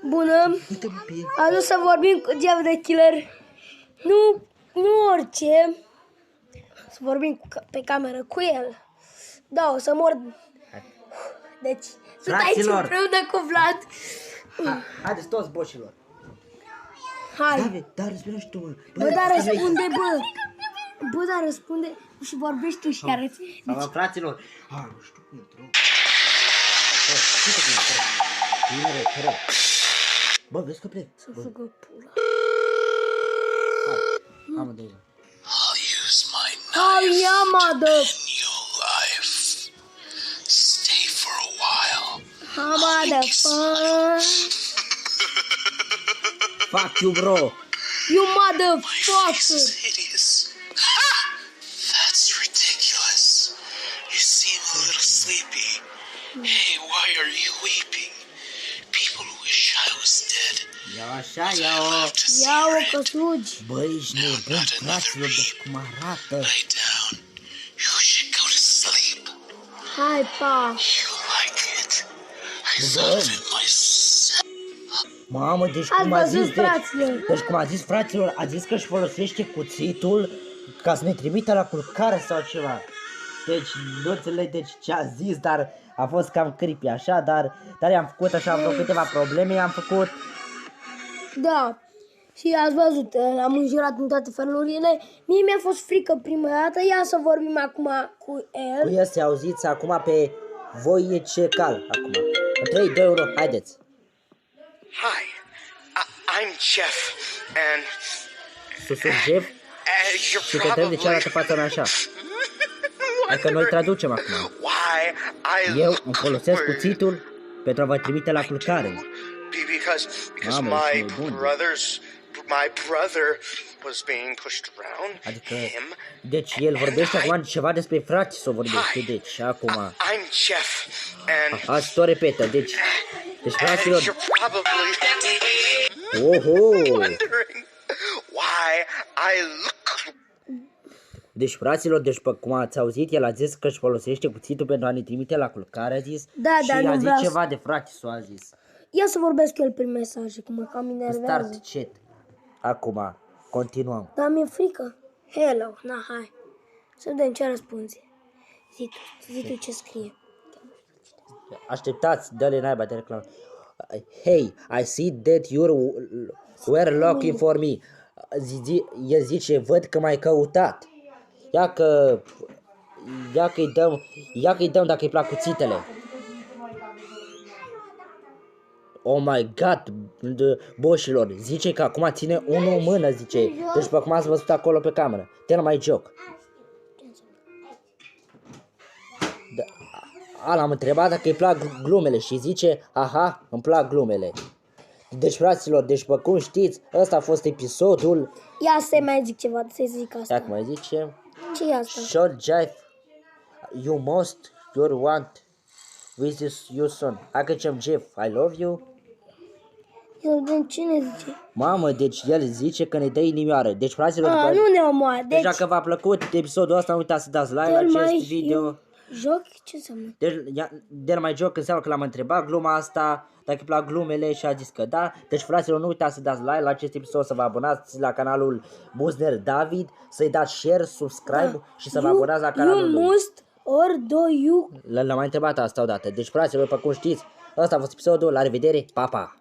Bună! Am vrut să vorbim cu Jeff the Killer. Nu orice. Să vorbim pe cameră cu el. Da, o să mor. Deci, sunt aici împreună cu Vlad. Haideți toți boșilor. Hai. David, dar răspunde și tu, mă. Bă, dar răspunde, bă. Bă, dar răspunde și vorbești tu și arăți. Deci... fraților. Hai, nu știu cum e, te rog. Tinere, te rog. Bă, vezi că plec. Să facă pula. Hai, amândoi. I'll use my Hai, ia, madă. in your life. Stay for a while. Ha, madă, Fuck you, bro. You motherfucker. Hideous. That's ridiculous. You seem a little sleepy. Hey, why are you weeping? People wish I was dead. Ia așa, ia-o. Ia-o că sugi. Bă, ești nebun, fraților, deci cum arată. Lay down. You should go to sleep. Hai, pa. You like it. I thought of it myself. Mamă, deci Ați cum a văzut, zis, fraților? deci cum a zis, fraților, a zis că își folosește cuțitul ca să ne trimită la culcare sau ceva. Deci, nu înțelegeți ce a zis, dar a fost cam creepy așa, dar i-am făcut așa, am făcut câteva probleme, i-am făcut. Da. Și ați văzut, l-am înjurat în toate felurile. Mie mi-a fost frică prima dată. Ia să vorbim acum cu el. Cu el să auziți acum pe voi e ce cal, acum. În 3, 2, 1, haideți. Hi, I'm Jeff, and Sunt Jeff you're și cântăm de cealaltă față mea așa. Adică noi traducem acum. why I Eu look îmi folosesc weird. cuțitul pentru a vă trimite la culcare. Because Mamă, my ești nebun. brother was being pushed around. Adică, Him. deci el vorbește acum ceva despre frați să vorbește, deci acum. I'm Jeff, and Azi tot repetă, deci fraților, you're probably oho! wondering why I look. Deci fraților, deci pe cum ați auzit, el a zis că își folosește cuțitul pentru a ne trimite la culcare, a zis. Da, și dar nu a zis vreau să- ceva de frate, a zis. Ia să vorbesc cu el prin mesaje, că mă cam enervează. Start chat. Acum, continuăm. Dar mi-e frică. Hello, na, hai. Să vedem ce răspunzi. Zi tu ce scrie. Așteptați, dă-le naiba de reclamă. Hey, I see that you were looking for me. El zice, văd că m-ai căutat. Ia că-i dăm dacă îi plac cuțitele. Oh my god, boșilor, zice că acum ține unul în mână, zice. Deci pe cum ați văzut acolo pe cameră. Tell my joke. L-am întrebat dacă îi plac glumele și zice, aha, îmi plac glumele. Deci, fraților, deci, pe cum știți, ăsta a fost episodul. Ia să mai zic ceva, să zic asta. Dacă mai zice, Ce e asta? short Jeff, you must, you want, visit you soon. Hai că zicem, Jeff, I love you. Să vedem cine zice. Mamă, deci el zice că ne dă inimioară. Deci, fraților, Nu ne omoară. deci dacă v-a plăcut episodul ăsta, nu uitați să dați like la acest video. Joc? Ce înseamnă? Deci, de mai joc înseamnă că l-am întrebat gluma asta, dacă îi plac glumele și a zis că da. Deci, fraților, nu uitați să dați like la acest episod, să vă abonați la canalul Buzner David, să-i dați share, subscribe și să vă abonați la canalul lui. You must or do you? L-am mai întrebat asta odată. Deci, fraților, pe cum știți, ăsta a fost episodul. La revedere, pa, pa!